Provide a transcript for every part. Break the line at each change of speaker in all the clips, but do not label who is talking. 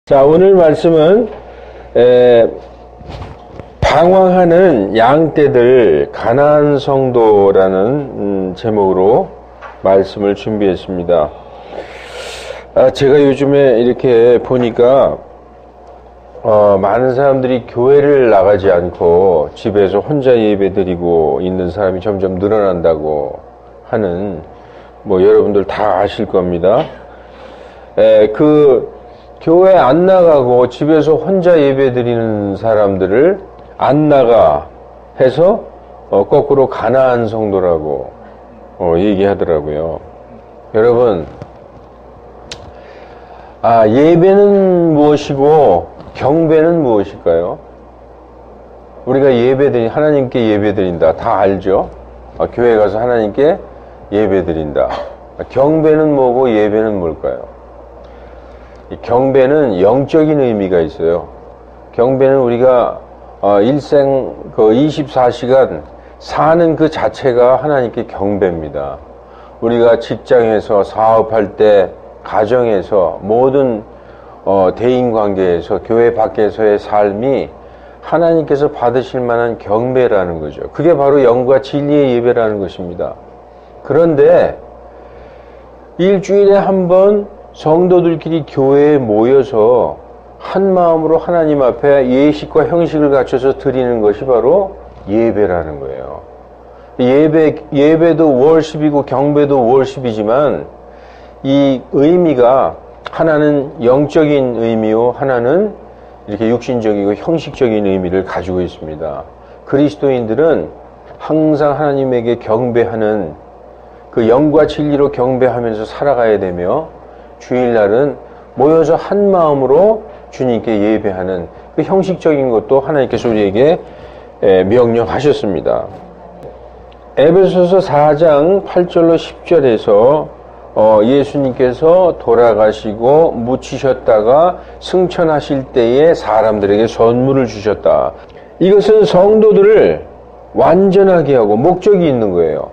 자, 오늘 말씀은 방황하는 양떼들 가나안 성도라는 제목으로 말씀을 준비했습니다. 제가 요즘에 이렇게 보니까 많은 사람들이 교회를 나가지 않고 집에서 혼자 예배드리고 있는 사람이 점점 늘어난다고 하는, 여러분들 다 아실 겁니다. 교회 안 나가고 집에서 혼자 예배드리는 사람들을 안 나가 해서 거꾸로 가나안 성도라고 얘기하더라고요. 여러분, 예배는 무엇이고 경배는 무엇일까요? 우리가 하나님께 예배드린다. 다 알죠? 교회 가서 하나님께 예배드린다. 경배는 뭐고 예배는 뭘까요? 경배는 영적인 의미가 있어요. 경배는 우리가 일생 24시간 사는 그 자체가 하나님께 경배입니다. 우리가 직장에서 사업할 때, 가정에서, 모든 대인관계에서, 교회 밖에서의 삶이 하나님께서 받으실 만한 경배라는 거죠. 그게 바로 영과 진리의 예배라는 것입니다. 그런데 일주일에 한 번 성도들끼리 교회에 모여서 한 마음으로 하나님 앞에 예식과 형식을 갖춰서 드리는 것이 바로 예배라는 거예요. 예배도 월십이고 경배도 월십이지만 이 의미가 하나는 영적인 의미요, 하나는 이렇게 육신적이고 형식적인 의미를 가지고 있습니다. 그리스도인들은 항상 하나님에게 경배하는, 그 영과 진리로 경배하면서 살아가야 되며, 주일날은 모여서 한 마음으로 주님께 예배하는 그 형식적인 것도 하나님께서 우리에게 명령하셨습니다. 에베소서 4장 8절로 10절에서 예수님께서 돌아가시고 묻히셨다가 승천하실 때에 사람들에게 선물을 주셨다. 이것은 성도들을 완전하게 하고 목적이 있는 거예요.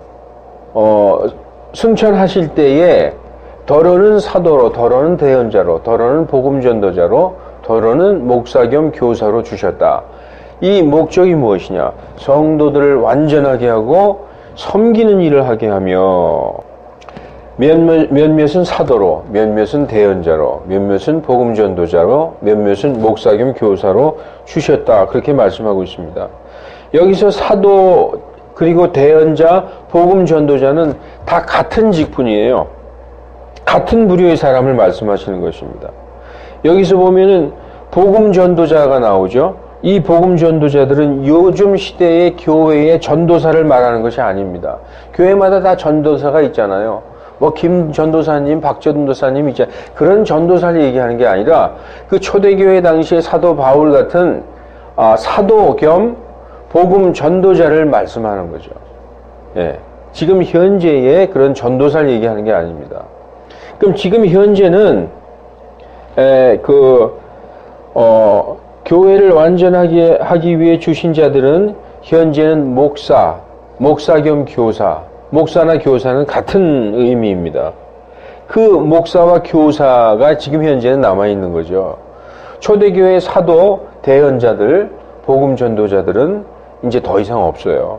승천하실 때에 더러는 사도로, 더러는 대언자로, 더러는 복음전도자로, 더러는 목사 겸 교사로 주셨다. 이 목적이 무엇이냐? 성도들을 완전하게 하고 섬기는 일을 하게 하며, 몇몇은 사도로, 몇몇은 대언자로, 몇몇은 복음전도자로, 몇몇은 목사 겸 교사로 주셨다. 그렇게 말씀하고 있습니다. 여기서 사도 그리고 대언자, 복음전도자는 다 같은 직분이에요. 같은 부류의 사람을 말씀하시는 것입니다. 여기서 보면은 복음 전도자가 나오죠. 이 복음 전도자들은 요즘 시대의 교회의 전도사를 말하는 것이 아닙니다. 교회마다 다 전도사가 있잖아요. 김 전도사님, 박 전도사님 있잖아요. 그런 전도사를 얘기하는 게 아니라 그 초대교회 당시에 사도 바울 같은 사도 겸 복음 전도자를 말씀하는 거죠. 예. 지금 현재의 그런 전도사를 얘기하는 게 아닙니다. 그럼 지금 현재는 교회를 완전하게 하기 위해 주신 자들은 현재는 목사 겸 교사, 목사나 교사는 같은 의미입니다. 그 목사와 교사가 지금 현재는 남아있는 거죠. 초대교회 사도, 대언자들, 복음 전도자들은 이제 더 이상 없어요.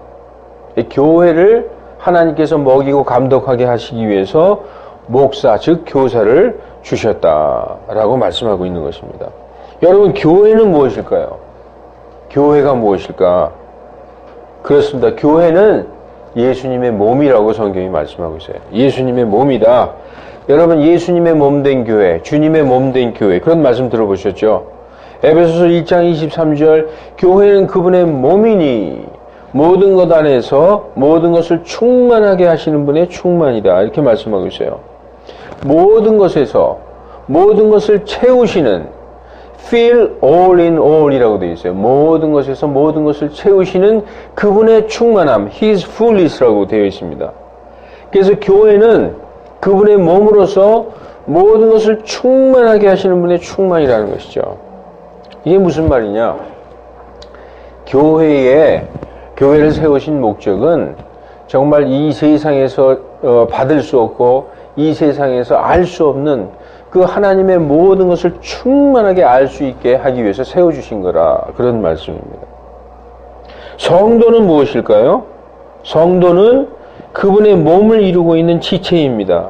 교회를 하나님께서 먹이고 감독하게 하시기 위해서 목사, 즉 교사를 주셨다라고 말씀하고 있는 것입니다. 여러분, 교회는 무엇일까요? 교회가 무엇일까? 그렇습니다. 교회는 예수님의 몸이라고 성경이 말씀하고 있어요. 예수님의 몸이다. 여러분, 예수님의 몸된 교회, 주님의 몸된 교회, 그런 말씀 들어보셨죠? 에베소서 1장 23절, 교회는 그분의 몸이니 모든 것 안에서 모든 것을 충만하게 하시는 분의 충만이다. 이렇게 말씀하고 있어요. 모든 것에서 모든 것을 채우시는, fill all in all 이라고 되어 있어요. 모든 것에서 모든 것을 채우시는 그분의 충만함, his fullness라고 되어 있습니다. 그래서 교회는 그분의 몸으로서 모든 것을 충만하게 하시는 분의 충만이라는 것이죠. 이게 무슨 말이냐? 교회를 세우신 목적은 정말 이 세상에서 받을 수 없고 이 세상에서 알 수 없는 그 하나님의 모든 것을 충만하게 알 수 있게 하기 위해서 세워주신 거라. 그런 말씀입니다. 성도는 무엇일까요? 성도는 그분의 몸을 이루고 있는 지체입니다.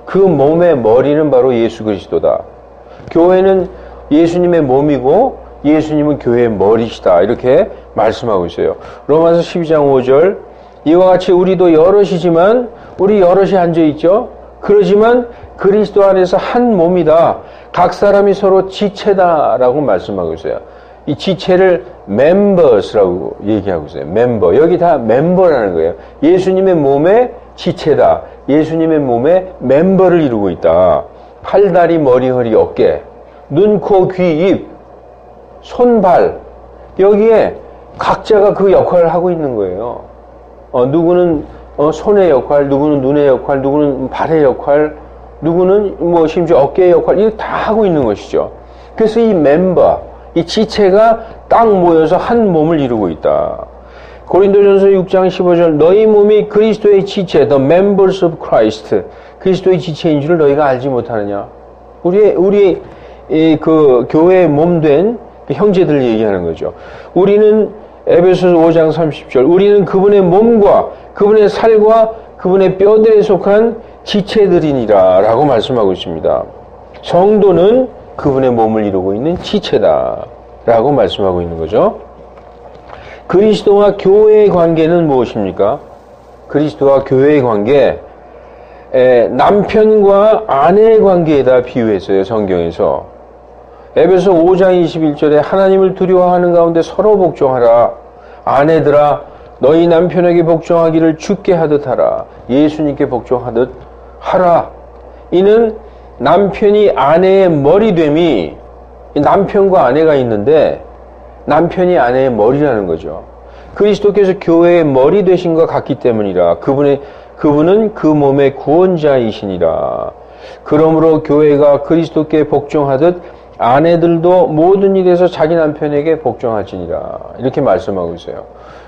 그 몸의 머리는 바로 예수 그리스도다. 교회는 예수님의 몸이고 예수님은 교회의 머리시다. 이렇게 말씀하고 있어요. 로마서 12장 5절 이와 같이 우리도 여럿이지만 우리 여럿이 앉아있죠. 그러지만 그리스도 안에서 한 몸이다. 각 사람이 서로 지체다라고 말씀하고 있어요. 이 지체를 members라고 얘기하고 있어요. 멤버. 여기 다 멤버라는 거예요. 예수님의 몸의 지체다. 예수님의 몸의 멤버를 이루고 있다. 팔, 다리, 머리, 허리, 어깨, 눈, 코, 귀, 입, 손, 발. 여기에 각자가 그 역할을 하고 있는 거예요. 누구는 손의 역할, 누구는 눈의 역할, 누구는 발의 역할, 누구는 뭐 심지어 어깨의 역할, 이거 다 하고 있는 것이죠. 그래서 이 멤버, 이 지체가 딱 모여서 한 몸을 이루고 있다. 고린도전서 6장 15절 너희 몸이 그리스도의 지체, the members of Christ, 그리스도의 지체인 줄 너희가 알지 못하느냐. 우리 그 교회의 몸된 형제들 얘기하는 거죠. 우리는 에베소서 5장 30절 우리는 그분의 몸과 그분의 살과 그분의 뼈들에 속한 지체들이니라 라고 말씀하고 있습니다. 성도는 그분의 몸을 이루고 있는 지체다 라고 말씀하고 있는 거죠. 그리스도와 교회의 관계는 무엇입니까? 그리스도와 교회의 관계, 남편과 아내의 관계에다 비유했어요. 성경에서. 에베소 5장 21절에 하나님을 두려워하는 가운데 서로 복종하라. 아내들아 너희 남편에게 복종하기를 주께 하듯 하라. 예수님께 복종하듯 하라. 이는 남편이 아내의 머리됨이, 남편과 아내가 있는데 남편이 아내의 머리라는 거죠. 그리스도께서 교회의 머리 되신 것 같기 때문이라. 그분은 그 몸의 구원자이시니라. 그러므로 교회가 그리스도께 복종하듯 아내들도 모든 일에서 자기 남편에게 복종하지니라. 이렇게 말씀하고 있어요.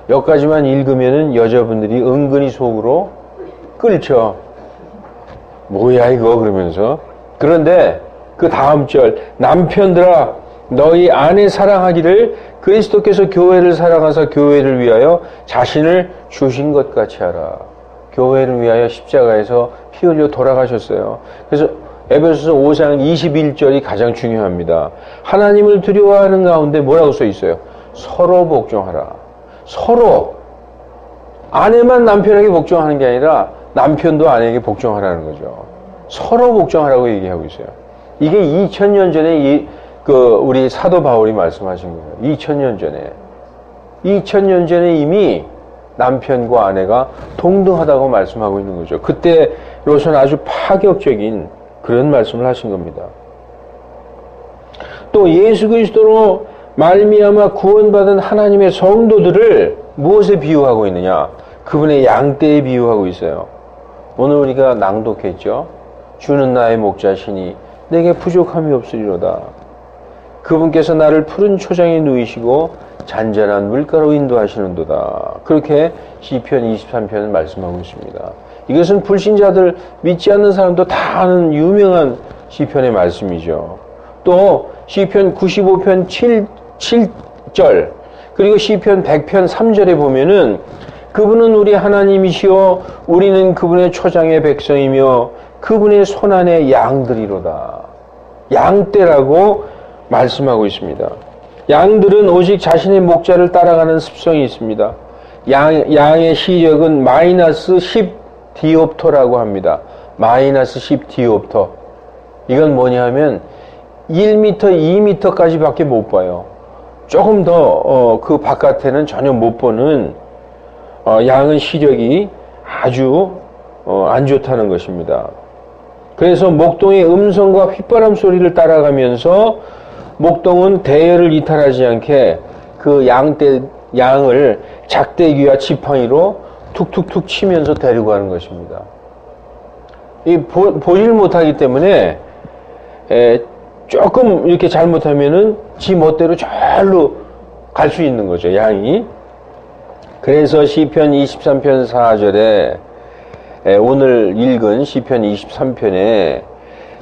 여기까지만 읽으면은 여자분들이 은근히 속으로 끓죠. 뭐야 이거 그러면서. 그런데 그 다음 절 남편들아 너희 아내 사랑하기를 그리스도께서 교회를 사랑하사 교회를 위하여 자신을 주신 것 같이 하라. 교회를 위하여 십자가에서 피 흘려 돌아가셨어요. 그래서 에베소서 5장 21절이 가장 중요합니다. 하나님을 두려워하는 가운데 뭐라고 써 있어요? 서로 복종하라. 서로. 아내만 남편에게 복종하는 게 아니라 남편도 아내에게 복종하라는 거죠. 서로 복종하라고 얘기하고 있어요. 이게 2000년 전에 우리 사도 바울이 말씀하신 거예요. 2000년 전에. 2000년 전에 이미 남편과 아내가 동등하다고 말씀하고 있는 거죠. 그때로서는 아주 파격적인 그런 말씀을 하신 겁니다. 또 예수 그리스도로 말미암아 구원받은 하나님의 성도들을 무엇에 비유하고 있느냐? 그분의 양떼에 비유하고 있어요. 오늘 우리가 낭독했죠. 주는 나의 목자시니 내게 부족함이 없으리로다. 그분께서 나를 푸른 초장에 누이시고 잔잔한 물가로 인도하시는도다. 그렇게 시편 23편은 말씀하고 있습니다. 이것은 불신자들, 믿지 않는 사람도 다 아는 유명한 시편의 말씀이죠. 또 시편 95편 7절 그리고 시편 100편 3절에 보면은 그분은 우리 하나님이시오 우리는 그분의 초장의 백성이며 그분의 손안의 양들이로다. 양떼라고 말씀하고 있습니다. 양들은 오직 자신의 목자를 따라가는 습성이 있습니다. 양의 시력은 마이너스 10 디옵터라고 합니다. 마이너스 10 디옵터. 이건 뭐냐 하면 1m, 2m까지 밖에 못 봐요. 조금 더 그 바깥에는 전혀 못 보는 양은 시력이 아주 안 좋다는 것입니다. 그래서 목동의 음성과 휘바람 소리를 따라가면서 목동은 대열을 이탈하지 않게 그 양을 작대기와 지팡이로 툭툭툭 치면서 데리고 가는 것입니다. 보질 못하기 때문에 조금 이렇게 잘못하면은 지 멋대로 절로 갈 수 있는 거죠, 양이. 그래서 시편 23편 4절에 오늘 읽은 시편 23편에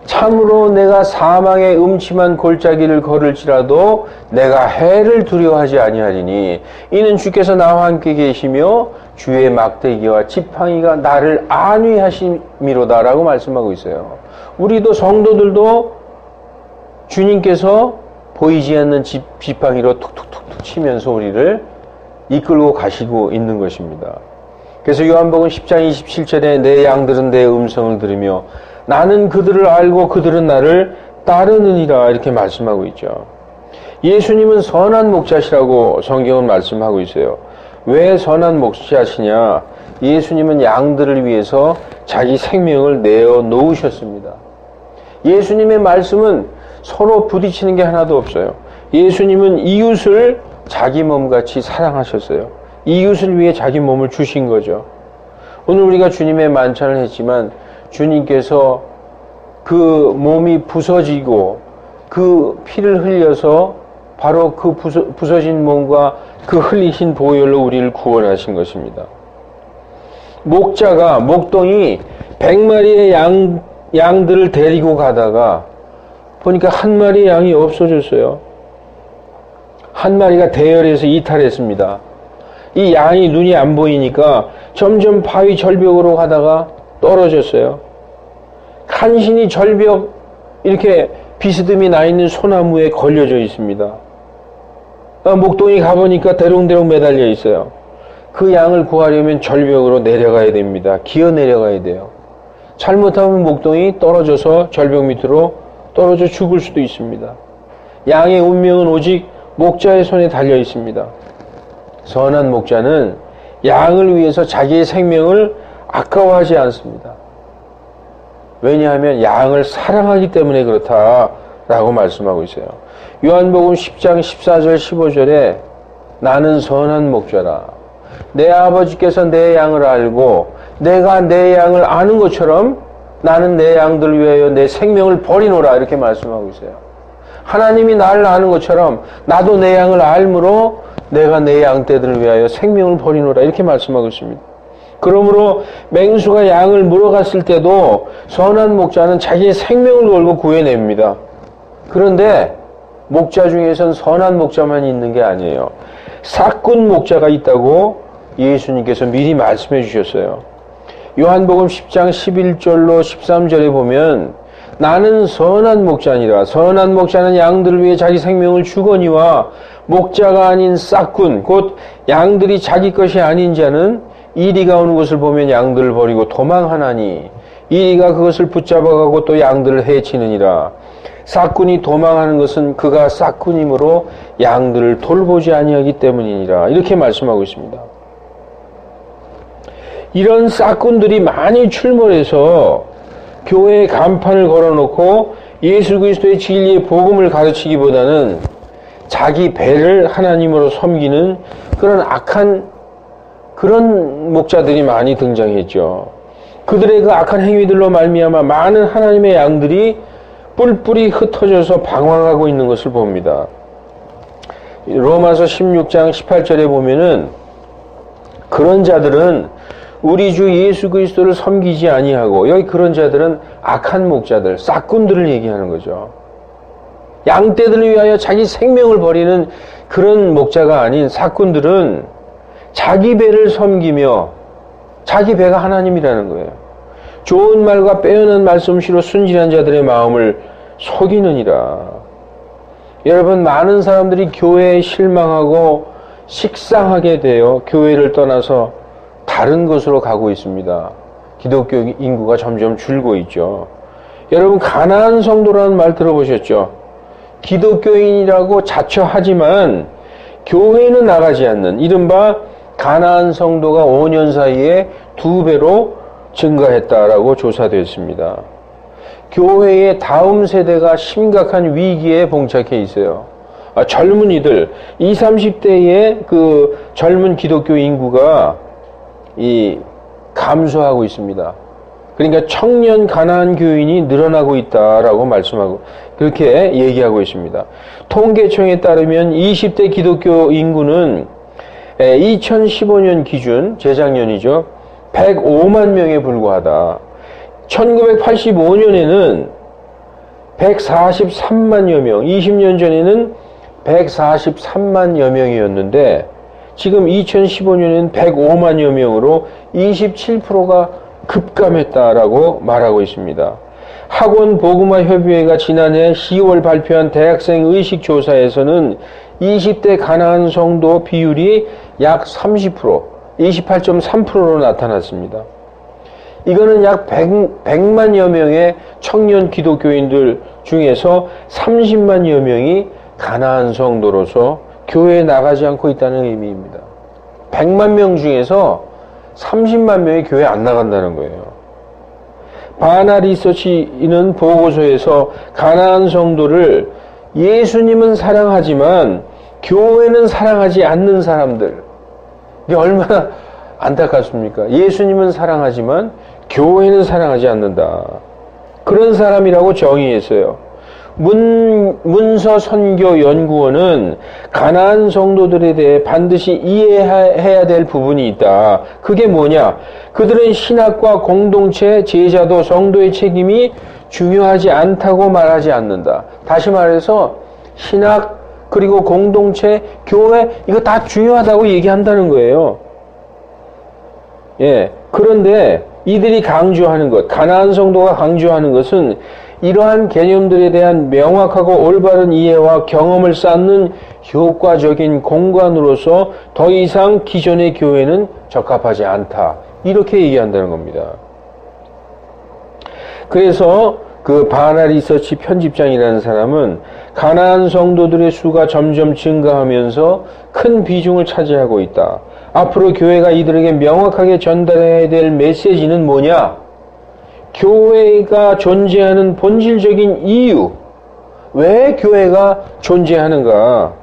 참으로 내가 사망의 음침한 골짜기를 걸을지라도 내가 해를 두려워하지 아니하리니 이는 주께서 나와 함께 계시며 주의 막대기와 지팡이가 나를 안위하심이로다라고 말씀하고 있어요. 우리도 성도들도 주님께서 보이지 않는 지팡이로 툭툭툭툭 치면서 우리를 이끌고 가시고 있는 것입니다. 그래서 요한복음 10장 27절에 내 양들은 내 음성을 들으며 나는 그들을 알고 그들은 나를 따르느니라 이렇게 말씀하고 있죠. 예수님은 선한 목자시라고 성경은 말씀하고 있어요. 왜 선한 목자시냐? 예수님은 양들을 위해서 자기 생명을 내어 놓으셨습니다. 예수님의 말씀은 서로 부딪히는 게 하나도 없어요. 예수님은 이웃을 자기 몸같이 사랑하셨어요. 이웃을 위해 자기 몸을 주신 거죠. 오늘 우리가 주님의 만찬을 했지만 주님께서 그 몸이 부서지고 그 피를 흘려서 바로 그 부서진 몸과 그 흘리신 보혈로 우리를 구원하신 것입니다. 목동이 100마리의 양들을 데리고 가다가 보니까 한 마리의 양이 없어졌어요. 한 마리가 대열에서 이탈했습니다. 이 양이 눈이 안 보이니까 점점 바위 절벽으로 가다가 떨어졌어요. 간신히 절벽 이렇게 비스듬히 나 있는 소나무에 걸려져 있습니다. 목동이 가보니까 대롱대롱 매달려 있어요. 그 양을 구하려면 절벽으로 내려가야 됩니다. 기어 내려가야 돼요. 잘못하면 목동이 떨어져서 절벽 밑으로 떨어져 죽을 수도 있습니다. 양의 운명은 오직 목자의 손에 달려 있습니다. 선한 목자는 양을 위해서 자기의 생명을 아까워하지 않습니다. 왜냐하면 양을 사랑하기 때문에 그렇다라고 말씀하고 있어요. 요한복음 10장 14절 15절에 나는 선한 목자라. 내 아버지께서 내 양을 알고 내가 내 양을 아는 것처럼 나는 내 양들을 위하여 내 생명을 버리노라 이렇게 말씀하고 있어요. 하나님이 나를 아는 것처럼 나도 내 양을 알므로 내가 내 양떼들을 위하여 생명을 버리노라 이렇게 말씀하고 있습니다. 그러므로 맹수가 양을 물어갔을 때도 선한 목자는 자기의 생명을 걸고 구해냅니다. 그런데 목자 중에선 선한 목자만 있는 게 아니에요. 싹군 목자가 있다고 예수님께서 미리 말씀해 주셨어요. 요한복음 10장 11절로 13절에 보면 나는 선한 목자니라. 선한 목자는 양들을 위해 자기 생명을 주거니와 목자가 아닌 싹군 곧 양들이 자기 것이 아닌 자는 이리가 오는 것을 보면 양들을 버리고 도망하나니 이리가 그것을 붙잡아가고 또 양들을 해치느니라. 싹군이 도망하는 것은 그가 싹군이므로 양들을 돌보지 아니하기 때문이니라. 이렇게 말씀하고 있습니다. 이런 싹군들이 많이 출몰해서 교회에 간판을 걸어놓고 예수 그리스도의 진리의 복음을 가르치기보다는 자기 배를 하나님으로 섬기는 그런 악한 그런 목자들이 많이 등장했죠. 그들의 그 악한 행위들로 말미암아 많은 하나님의 양들이 뿔뿔이 흩어져서 방황하고 있는 것을 봅니다. 로마서 16장 18절에 보면은 그런 자들은 우리 주 예수 그리스도를 섬기지 아니하고, 여기 그런 자들은 악한 목자들, 싹군들을 얘기하는 거죠. 양떼들을 위하여 자기 생명을 버리는 그런 목자가 아닌 싹군들은 자기 배를 섬기며 자기 배가 하나님이라는 거예요. 좋은 말과 빼어난 말씀씨로 순진한 자들의 마음을 속이느니라. 여러분, 많은 사람들이 교회에 실망하고 식상하게 되어 교회를 떠나서 다른 곳으로 가고 있습니다. 기독교 인구가 점점 줄고 있죠. 여러분, 가나안 성도라는 말 들어보셨죠? 기독교인이라고 자처하지만 교회는 나가지 않는 이른바 가나안 성도가 5년 사이에 2배로 증가했다라고 조사됐습니다. 교회의 다음 세대가 심각한 위기에 봉착해 있어요. 젊은이들, 20, 30대의 그 젊은 기독교 인구가 감소하고 있습니다. 그러니까 청년 가나안 교인이 늘어나고 있다라고 말씀하고 그렇게 얘기하고 있습니다. 통계청에 따르면 20대 기독교 인구는 2015년 기준, 재작년이죠, 105만 명에 불과하다. 1985년에는 143만여 명, 20년 전에는 143만여 명이었는데 지금 2015년에는 105만여 명으로 27%가 급감했다라고 말하고 있습니다. 학원 복음화 협의회가 지난해 10월 발표한 대학생 의식 조사에서는 20대 가난한 성도 비율이 약 30%, 28.3%로 나타났습니다. 이거는 약 100만여 명의 청년 기독교인들 중에서 30만여 명이 가난한 성도로서 교회에 나가지 않고 있다는 의미입니다. 100만 명 중에서 30만 명이 교회 안 나간다는 거예요. 바나 리서치는 보고서에서 가난한 성도를 예수님은 사랑하지만 교회는 사랑하지 않는 사람들, 이게 얼마나 안타깝습니까? 예수님은 사랑하지만 교회는 사랑하지 않는다. 그런 사람이라고 정의했어요. 문서선교연구원은 가난한 성도들에 대해 반드시 이해해야 될 부분이 있다. 그게 뭐냐? 그들은 신학과 공동체, 제자도, 성도의 책임이 중요하지 않다고 말하지 않는다. 다시 말해서 신학, 그리고 공동체, 교회, 이거 다 중요하다고 얘기한다는 거예요. 예. 그런데 이들이 강조하는 것, 가난한 성도가 강조하는 것은 이러한 개념들에 대한 명확하고 올바른 이해와 경험을 쌓는 효과적인 공간으로서 더 이상 기존의 교회는 적합하지 않다. 이렇게 얘기한다는 겁니다. 그래서 그 바나 리서치 편집장이라는 사람은 가난한 성도들의 수가 점점 증가하면서 큰 비중을 차지하고 있다. 앞으로 교회가 이들에게 명확하게 전달해야 될 메시지는 뭐냐? 교회가 존재하는 본질적인 이유, 왜 교회가 존재하는가?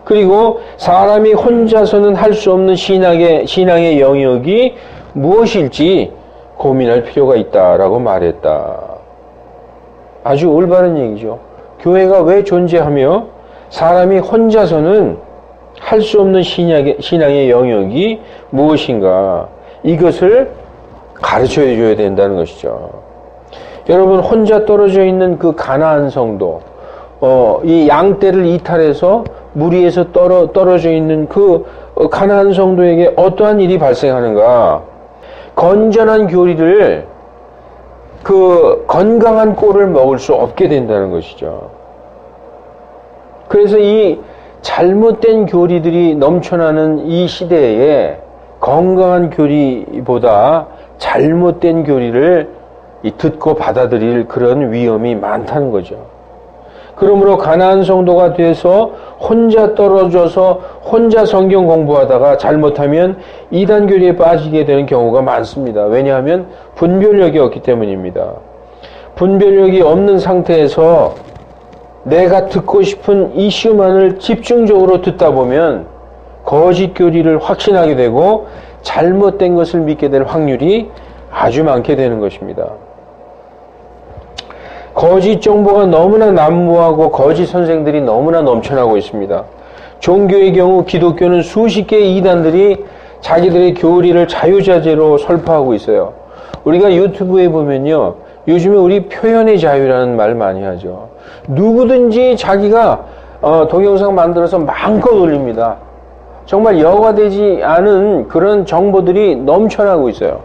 그리고 사람이 혼자서는 할 수 없는 신앙의 영역이 무엇일지 고민할 필요가 있다라고 말했다. 아주 올바른 얘기죠. 교회가 왜 존재하며 사람이 혼자서는 할 수 없는 신앙의 영역이 무엇인가? 이것을 가르쳐 줘야 된다는 것이죠. 여러분, 혼자 떨어져 있는 그 가나안 성도, 이 양떼를 이탈해서 무리에서 떨어져 있는 그 가나안 성도에게 어떠한 일이 발생하는가? 건전한 교리를, 그 건강한 꼴을 먹을 수 없게 된다는 것이죠. 그래서 이 잘못된 교리들이 넘쳐나는 이 시대에 건강한 교리보다 잘못된 교리를 듣고 받아들일 그런 위험이 많다는 거죠. 그러므로 가난한 성도가 돼서 혼자 떨어져서 혼자 성경 공부하다가 잘못하면 이단 교리에 빠지게 되는 경우가 많습니다. 왜냐하면 분별력이 없기 때문입니다. 분별력이 없는 상태에서 내가 듣고 싶은 이슈만을 집중적으로 듣다 보면 거짓 교리를 확신하게 되고 잘못된 것을 믿게 될 확률이 아주 많게 되는 것입니다. 거짓 정보가 너무나 난무하고 거짓 선생들이 너무나 넘쳐나고 있습니다. 종교의 경우 기독교는 수십 개의 이단들이 자기들의 교리를 자유자재로 설파하고 있어요. 우리가 유튜브에 보면요, 요즘에 우리 표현의 자유라는 말 많이 하죠. 누구든지 자기가 동영상 만들어서 마음껏 올립니다. 정말 여과되지 않은 그런 정보들이 넘쳐나고 있어요.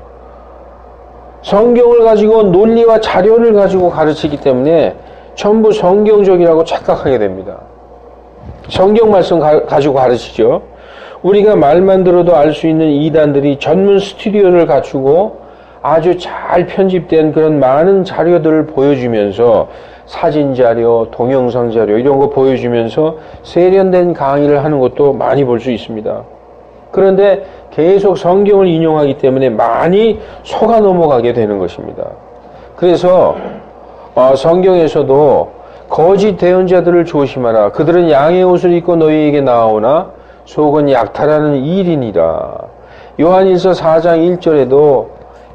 성경을 가지고 논리와 자료를 가지고 가르치기 때문에 전부 성경적이라고 착각하게 됩니다. 성경 말씀 가지고 가르치죠. 우리가 말만 들어도 알 수 있는 이단들이 전문 스튜디오를 갖추고 아주 잘 편집된 그런 많은 자료들을 보여주면서 사진 자료, 동영상 자료 이런 거 보여주면서 세련된 강의를 하는 것도 많이 볼 수 있습니다. 그런데 계속 성경을 인용하기 때문에 많이 속아 넘어가게 되는 것입니다. 그래서 성경에서도 거짓 대언자들을 조심하라. 그들은 양의 옷을 입고 너희에게 나오나 속은 약탈하는 일이니라. 요한일서 4장 1절에도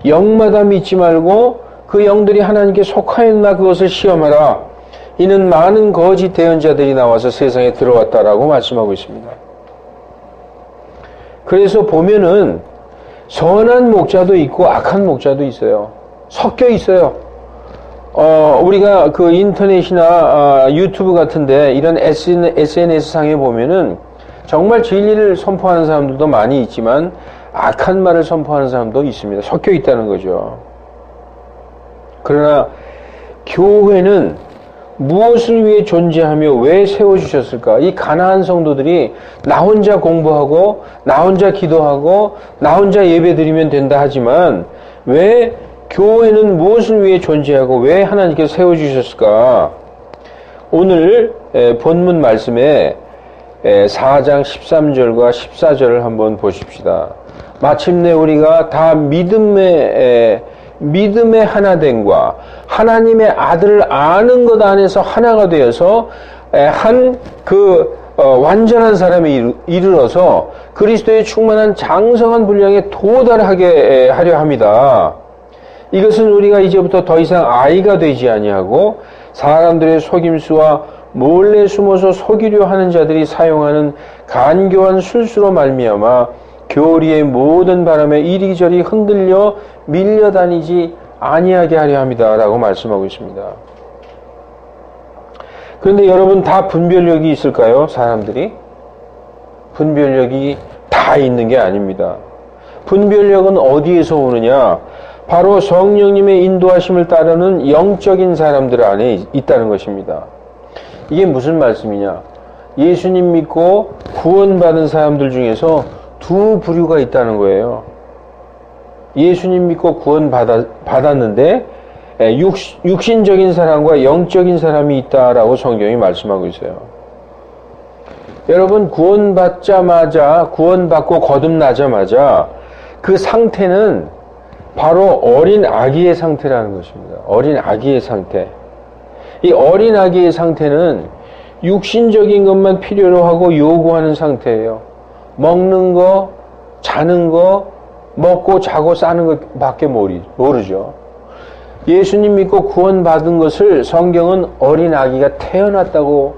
영마다 믿지 말고 그 영들이 하나님께 속하였나 그것을 시험하라. 이는 많은 거짓 대언자들이 나와서 세상에 들어왔다라고 말씀하고 있습니다. 그래서 보면은 선한 목자도 있고 악한 목자도 있어요. 섞여 있어요. 우리가 그 인터넷이나 유튜브 같은데 이런 SNS 상에 보면은 정말 진리를 선포하는 사람들도 많이 있지만 악한 말을 선포하는 사람도 있습니다. 섞여 있다는 거죠. 그러나 교회는 무엇을 위해 존재하며 왜 세워주셨을까? 이 가난한 성도들이 나 혼자 공부하고 나 혼자 기도하고 나 혼자 예배드리면 된다 하지만 왜 교회는 무엇을 위해 존재하고 왜 하나님께서 세워주셨을까? 오늘 본문 말씀에 4장 13절과 14절을 한번 보십시다. 마침내 우리가 다 믿음의 하나됨과 하나님의 아들을 아는 것 안에서 하나가 되어서 완전한 사람에 이르러서 그리스도의 충만한 장성한 분량에 도달하게 하려 합니다. 이것은 우리가 이제부터 더 이상 아이가 되지 아니하고 사람들의 속임수와 몰래 숨어서 속이려 하는 자들이 사용하는 간교한 술수로 말미암아 교리의 모든 바람에 이리저리 흔들려 밀려다니지 아니하게 하려 합니다. 라고 말씀하고 있습니다. 그런데 여러분 다 분별력이 있을까요? 사람들이? 분별력이 다 있는 게 아닙니다. 분별력은 어디에서 오느냐? 바로 성령님의 인도하심을 따르는 영적인 사람들 안에 있다는 것입니다. 이게 무슨 말씀이냐? 예수님 믿고 구원받은 사람들 중에서 두 부류가 있다는 거예요. 예수님 믿고 구원받았는데 육신적인 사람과 영적인 사람이 있다라고 성경이 말씀하고 있어요. 여러분 구원받고 거듭나자마자 그 상태는 바로 어린 아기의 상태라는 것입니다. 어린 아기의 상태. 이 어린 아기의 상태는 육신적인 것만 필요로 하고 요구하는 상태예요. 먹는 거, 자는 거, 먹고 자고 싸는 것밖에 모르죠. 예수님 믿고 구원받은 것을 성경은 어린 아기가 태어났다고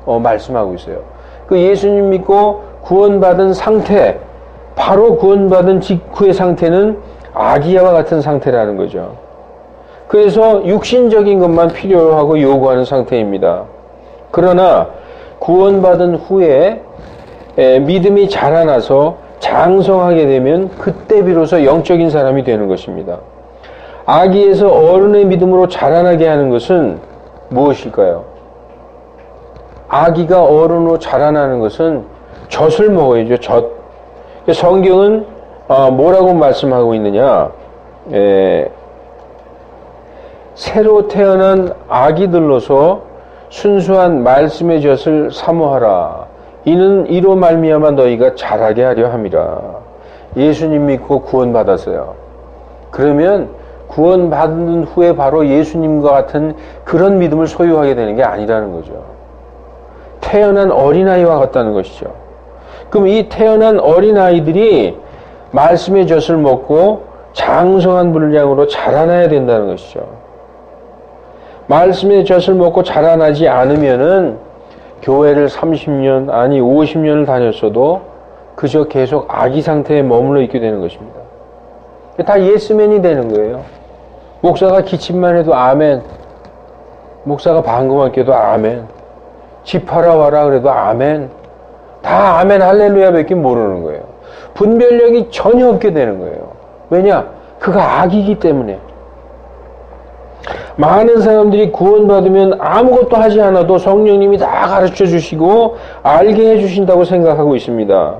말씀하고 있어요. 그 예수님 믿고 구원받은 상태, 바로 구원받은 직후의 상태는 아기와 같은 상태라는 거죠. 그래서 육신적인 것만 필요로 하고 요구하는 상태입니다. 그러나 구원받은 후에 믿음이 자라나서 장성하게 되면 그때 비로소 영적인 사람이 되는 것입니다. 아기에서 어른의 믿음으로 자라나게 하는 것은 무엇일까요? 아기가 어른으로 자라나는 것은 젖을 먹어야죠. 젖. 성경은 뭐라고 말씀하고 있느냐? 새로 태어난 아기들로서 순수한 말씀의 젖을 사모하라. 이는 이로 말미암아 너희가 자라게 하려 함이라. 예수님 믿고 구원받았어요. 그러면 구원받은 후에 바로 예수님과 같은 그런 믿음을 소유하게 되는 게 아니라는 거죠. 태어난 어린아이와 같다는 것이죠. 그럼 이 태어난 어린아이들이 말씀의 젖을 먹고 장성한 분량으로 자라나야 된다는 것이죠. 말씀의 젖을 먹고 자라나지 않으면은 교회를 30년, 아니 50년을 다녔어도 그저 계속 아기 상태에 머물러 있게 되는 것입니다. 다 예스맨이 되는 거예요. 목사가 기침만 해도 아멘. 목사가 방금할 때도 아멘. 집하러 와라 그래도 아멘. 다 아멘 할렐루야 밖에 모르는 거예요. 분별력이 전혀 없게 되는 거예요. 왜냐? 그가 악이기 때문에. 많은 사람들이 구원받으면 아무것도 하지 않아도 성령님이 다 가르쳐 주시고 알게 해 주신다고 생각하고 있습니다.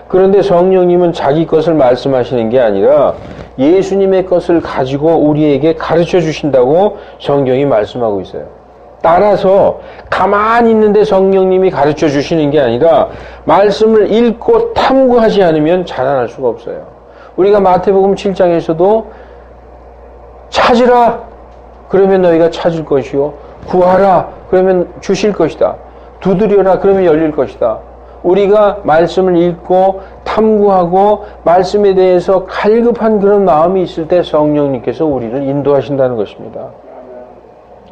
그런데 성령님은 자기 것을 말씀하시는 게 아니라 예수님의 것을 가지고 우리에게 가르쳐 주신다고 성경이 말씀하고 있어요. 따라서 가만히 있는데 성령님이 가르쳐 주시는 게 아니라 말씀을 읽고 탐구하지 않으면 자라날 수가 없어요. 우리가 마태복음 7장에서도 찾으라 그러면 너희가 찾을 것이요 구하라 그러면 주실 것이다. 두드려라 그러면 열릴 것이다. 우리가 말씀을 읽고 탐구하고 말씀에 대해서 갈급한 그런 마음이 있을 때 성령님께서 우리를 인도하신다는 것입니다.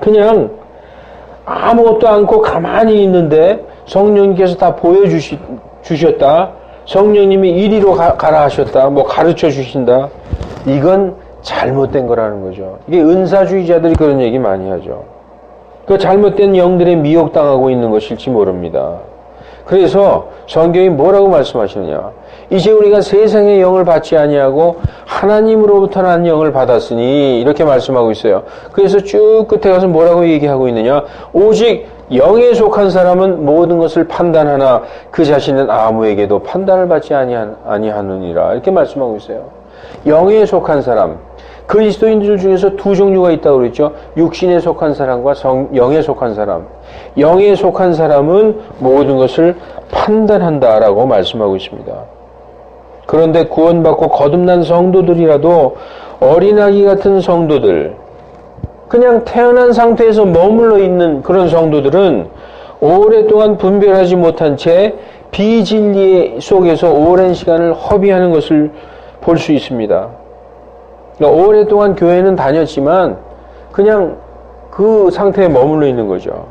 그냥 아무것도 않고 가만히 있는데 성령님께서 다 보여주셨다. 성령님이 이리로 가라 하셨다. 뭐 가르쳐 주신다. 이건 잘못된 거라는 거죠. 이게 은사주의자들이 그런 얘기 많이 하죠. 그 잘못된 영들에 미혹당하고 있는 것일지 모릅니다. 그래서 성경이 뭐라고 말씀하시느냐? 이제 우리가 세상의 영을 받지 아니하고 하나님으로부터 난 영을 받았으니 이렇게 말씀하고 있어요. 그래서 쭉 끝에 가서 뭐라고 얘기하고 있느냐? 오직 영에 속한 사람은 모든 것을 판단하나 그 자신은 아무에게도 판단을 받지 아니하느니라 이렇게 말씀하고 있어요. 영에 속한 사람, 그리스도인들 중에서 두 종류가 있다고 그랬죠. 육신에 속한 사람과 영에 속한 사람. 영에 속한 사람은 모든 것을 판단한다라고 말씀하고 있습니다. 그런데 구원받고 거듭난 성도들이라도 어린아기 같은 성도들, 그냥 태어난 상태에서 머물러 있는 그런 성도들은 오랫동안 분별하지 못한 채 비진리 속에서 오랜 시간을 허비하는 것을 볼 수 있습니다. 그러니까 오랫동안 교회는 다녔지만 그냥 그 상태에 머물러 있는 거죠.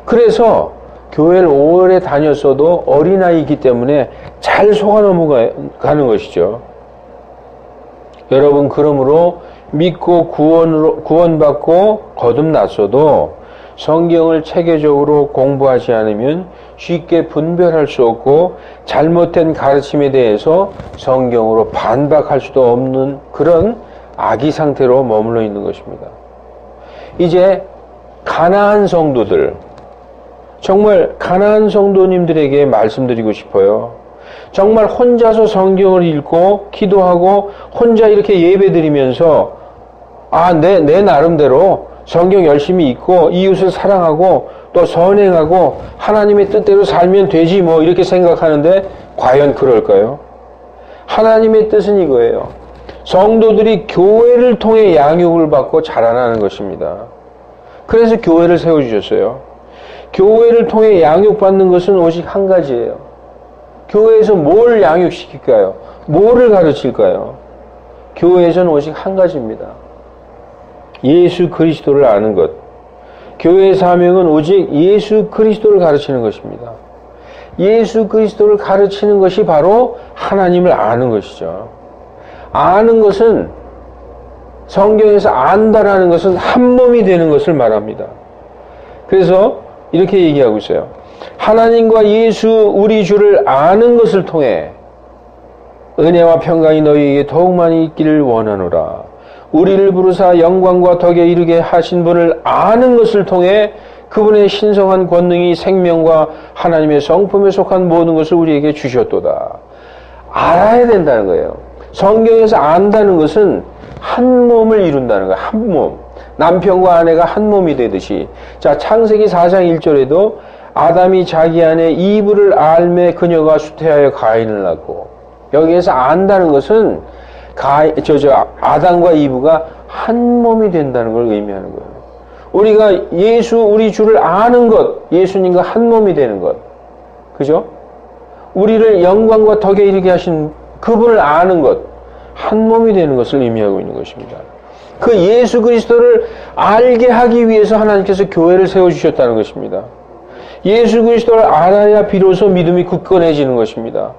그래서 교회를 오래 다녔어도 어린아이이기 때문에 잘 속아 넘어가는 것이죠. 여러분, 그러므로 믿고 구원받고 거듭났어도 성경을 체계적으로 공부하지 않으면 쉽게 분별할 수 없고 잘못된 가르침에 대해서 성경으로 반박할 수도 없는 그런 아기 상태로 머물러 있는 것입니다. 이제 가나안 성도들, 정말 가나안 성도님들에게 말씀드리고 싶어요. 정말 혼자서 성경을 읽고 기도하고 혼자 이렇게 예배드리면서 내 나름대로 성경 열심히 읽고 이웃을 사랑하고 또 선행하고 하나님의 뜻대로 살면 되지 뭐 이렇게 생각하는데 과연 그럴까요? 하나님의 뜻은 이거예요. 성도들이 교회를 통해 양육을 받고 자라나는 것입니다. 그래서 교회를 세워주셨어요. 교회를 통해 양육받는 것은 오직 한 가지예요. 교회에서 뭘 양육시킬까요? 뭐를 가르칠까요? 교회에서는 오직 한 가지입니다. 예수 그리스도를 아는 것. 교회의 사명은 오직 예수 그리스도를 가르치는 것입니다. 예수 그리스도를 가르치는 것이 바로 하나님을 아는 것이죠. 아는 것은, 성경에서 안다라는 것은 한 몸이 되는 것을 말합니다. 그래서 이렇게 얘기하고 있어요. 하나님과 예수 우리 주를 아는 것을 통해 은혜와 평강이 너희에게 더욱 많이 있기를 원하노라. 우리를 부르사 영광과 덕에 이르게 하신 분을 아는 것을 통해 그분의 신성한 권능이 생명과 하나님의 성품에 속한 모든 것을 우리에게 주셨도다. 알아야 된다는 거예요. 성경에서 안다는 것은 한 몸을 이룬다는 거예요. 한 몸. 남편과 아내가 한 몸이 되듯이. 자, 창세기 4장 1절에도 아담이 자기 아내 이브를 알매 그녀가 수태하여 가인을 낳고, 여기에서 안다는 것은 아담과 이브가 한 몸이 된다는 걸 의미하는 거예요. 우리가 예수 우리 주를 아는 것, 예수님과 한 몸이 되는 것, 그죠? 우리를 영광과 덕에 이르게 하신 그분을 아는 것, 한 몸이 되는 것을 의미하고 있는 것입니다. 그 예수 그리스도를 알게 하기 위해서 하나님께서 교회를 세워주셨다는 것입니다. 예수 그리스도를 알아야 비로소 믿음이 굳건해지는 것입니다.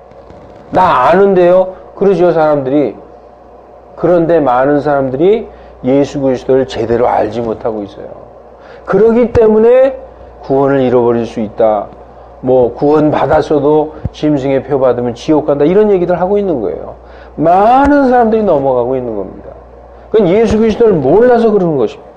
나 아는데요? 그러죠, 사람들이. 그런데 많은 사람들이 예수 그리스도를 제대로 알지 못하고 있어요. 그러기 때문에 구원을 잃어버릴 수 있다. 구원 받았어도 짐승의 표 받으면 지옥 간다. 이런 얘기들 하고 있는 거예요. 많은 사람들이 넘어가고 있는 겁니다. 그건 예수 그리스도를 몰라서 그러는 것입니다.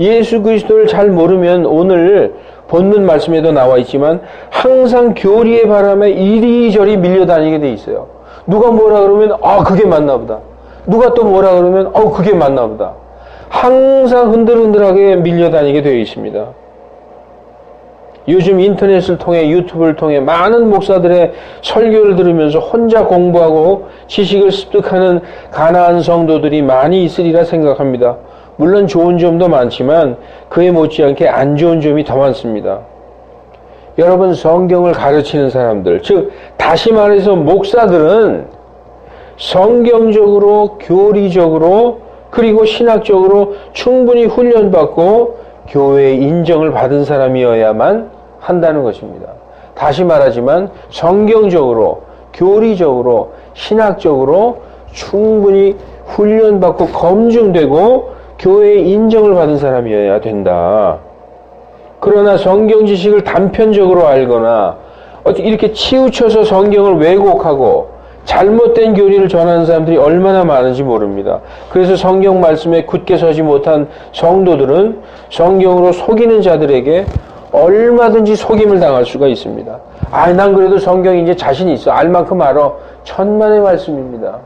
예수 그리스도를 잘 모르면 오늘 본문 말씀에도 나와 있지만 항상 교리의 바람에 이리저리 밀려다니게 돼 있어요. 누가 뭐라 그러면 그게 맞나 보다. 누가 또 뭐라 그러면 그게 맞나 보다. 항상 흔들흔들하게 밀려다니게 되어 있습니다. 요즘 인터넷을 통해 유튜브를 통해 많은 목사들의 설교를 들으면서 혼자 공부하고 지식을 습득하는 가나안 성도들이 많이 있으리라 생각합니다. 물론 좋은 점도 많지만 그에 못지않게 안 좋은 점이 더 많습니다. 여러분, 성경을 가르치는 사람들, 즉 다시 말해서 목사들은 성경적으로, 교리적으로, 그리고 신학적으로 충분히 훈련받고 교회의 인정을 받은 사람이어야만 한다는 것입니다. 다시 말하지만 성경적으로, 교리적으로, 신학적으로 충분히 훈련받고 검증되고 교회의 인정을 받은 사람이어야 된다. 그러나 성경 지식을 단편적으로 알거나 이렇게 치우쳐서 성경을 왜곡하고 잘못된 교리를 전하는 사람들이 얼마나 많은지 모릅니다. 그래서 성경 말씀에 굳게 서지 못한 성도들은 성경으로 속이는 자들에게 얼마든지 속임을 당할 수가 있습니다. 난 그래도 성경에 이제 자신 있어. 알 만큼 알아. 천만의 말씀입니다.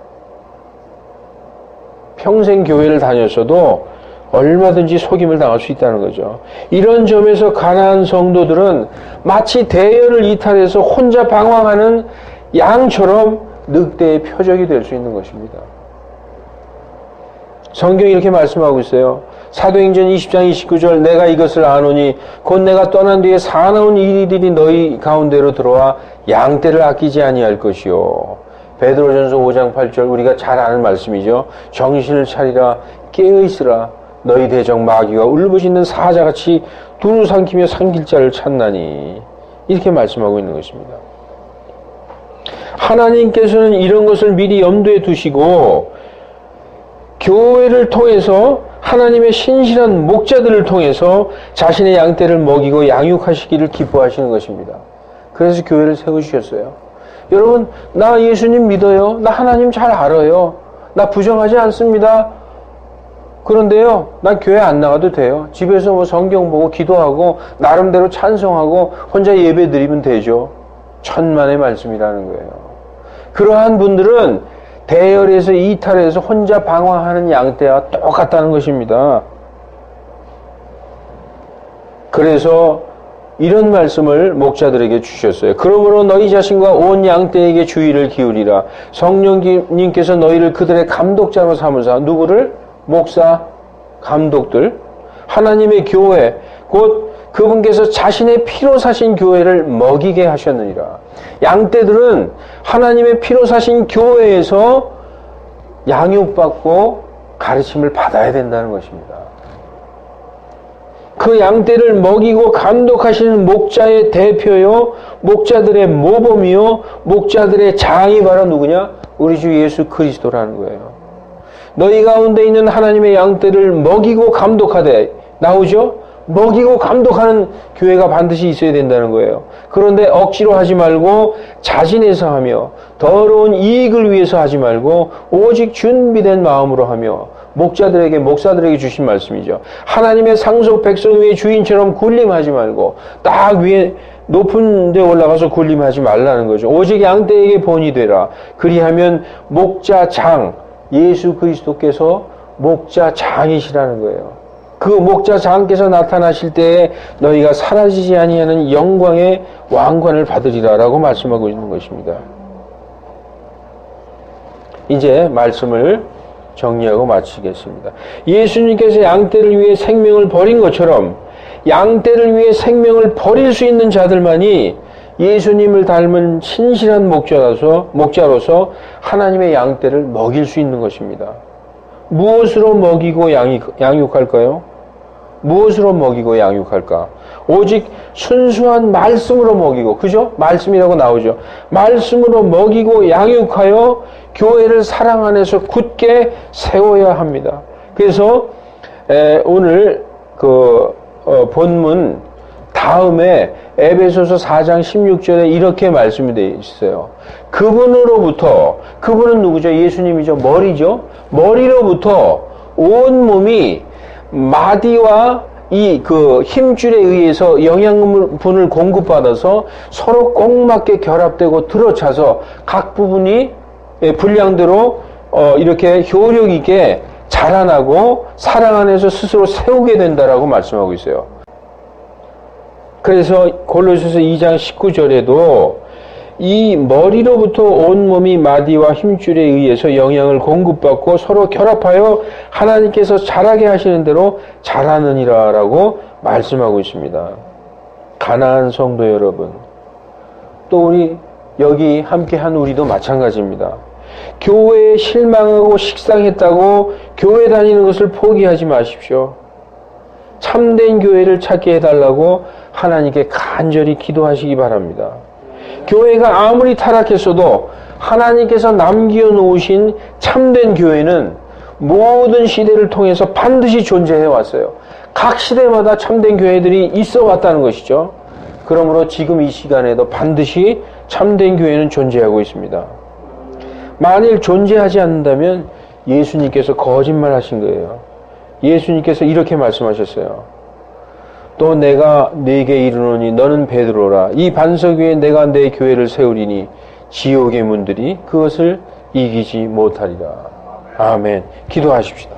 평생 교회를 다녔어도 얼마든지 속임을 당할 수 있다는 거죠. 이런 점에서 가난한 성도들은 마치 대열을 이탈해서 혼자 방황하는 양처럼 늑대의 표적이 될 수 있는 것입니다. 성경이 이렇게 말씀하고 있어요. 사도행전 20장 29절 내가 이것을 아노니 곧 내가 떠난 뒤에 사나운 이들이 너희 가운데로 들어와 양떼를 아끼지 아니할 것이요. 베드로전서 5장 8절 우리가 잘 아는 말씀이죠. 정신을 차리라 깨어있으라 너희 대적 마귀가 울부짖는 사자같이 두루 삼키며 삼킬 자를 찾나니 이렇게 말씀하고 있는 것입니다. 하나님께서는 이런 것을 미리 염두에 두시고 교회를 통해서 하나님의 신실한 목자들을 통해서 자신의 양떼를 먹이고 양육하시기를 기뻐하시는 것입니다. 그래서 교회를 세우셨어요. 여러분, 나 예수님 믿어요. 나 하나님 잘 알아요. 나 부정하지 않습니다. 그런데요, 난 교회 안 나가도 돼요. 집에서 뭐 성경 보고 기도하고 나름대로 찬송하고 혼자 예배 드리면 되죠. 천만의 말씀이라는 거예요. 그러한 분들은 대열에서 이탈해서 혼자 방황하는 양떼와 똑같다는 것입니다. 그래서 이런 말씀을 목자들에게 주셨어요. 그러므로 너희 자신과 온 양떼에게 주의를 기울이라. 성령님께서 너희를 그들의 감독자로 삼으사. 누구를? 목사, 감독들, 하나님의 교회, 곧 그분께서 자신의 피로 사신 교회를 먹이게 하셨느니라. 양떼들은 하나님의 피로 사신 교회에서 양육받고 가르침을 받아야 된다는 것입니다. 그 양떼를 먹이고 감독하시는 목자의 대표요, 목자들의 모범이요, 목자들의 장이 바로 누구냐? 우리 주 예수 그리스도라는 거예요. 너희 가운데 있는 하나님의 양떼를 먹이고 감독하되, 나오죠? 먹이고 감독하는 교회가 반드시 있어야 된다는 거예요. 그런데 억지로 하지 말고 자진해서 하며 더러운 이익을 위해서 하지 말고 오직 준비된 마음으로 하며, 목자들에게, 목사들에게 주신 말씀이죠. 하나님의 상속 백성 위에 주인처럼 군림하지 말고 딱 위에 높은 데 올라가서 군림하지 말라는 거죠. 오직 양떼에게 본이 되라. 그리하면 목자장, 예수 그리스도께서 목자장이시라는 거예요. 그 목자장께서 나타나실 때에 너희가 사라지지 아니하는 영광의 왕관을 받으리라라고 말씀하고 있는 것입니다. 이제 말씀을 정리하고 마치겠습니다. 예수님께서 양떼를 위해 생명을 버린 것처럼 양떼를 위해 생명을 버릴 수 있는 자들만이 예수님을 닮은 신실한 목자로서 하나님의 양떼를 먹일 수 있는 것입니다. 무엇으로 먹이고 양육할까요? 무엇으로 먹이고 양육할까? 오직 순수한 말씀으로 먹이고, 그죠? 말씀이라고 나오죠. 말씀으로 먹이고 양육하여 교회를 사랑 안에서 굳게 세워야 합니다. 그래서 오늘 본문 다음에 에베소서 4장 16절에 이렇게 말씀이 되어 있어요. 그분은 누구죠? 예수님이죠. 머리죠. 머리로부터 온 몸이 마디와 이 힘줄에 의해서 영양분을 공급받아서 서로 꼭 맞게 결합되고 들어차서 각 부분이 분량대로 이렇게 효력 있게 자라나고 사랑 안에서 스스로 세우게 된다라고 말씀하고 있어요. 그래서 골로새서 2장 19절에도 이 머리로부터 온몸이 마디와 힘줄에 의해서 영양을 공급받고 서로 결합하여 하나님께서 자라게 하시는 대로 자라느니라 라고 말씀하고 있습니다. 가나안 성도 여러분, 또 우리 여기 함께한 우리도 마찬가지입니다. 교회에 실망하고 식상했다고 교회 다니는 것을 포기하지 마십시오. 참된 교회를 찾게 해달라고 하나님께 간절히 기도하시기 바랍니다. 교회가 아무리 타락했어도 하나님께서 남겨놓으신 참된 교회는 모든 시대를 통해서 반드시 존재해 왔어요. 각 시대마다 참된 교회들이 있어 왔다는 것이죠. 그러므로 지금 이 시간에도 반드시 참된 교회는 존재하고 있습니다. 만일 존재하지 않는다면 예수님께서 거짓말 하신 거예요. 예수님께서 이렇게 말씀하셨어요. 또 내가 네게 이르노니 너는 베드로라. 이 반석 위에 내가 내 교회를 세우리니 지옥의 문들이 그것을 이기지 못하리라. 아멘. 기도하십시다.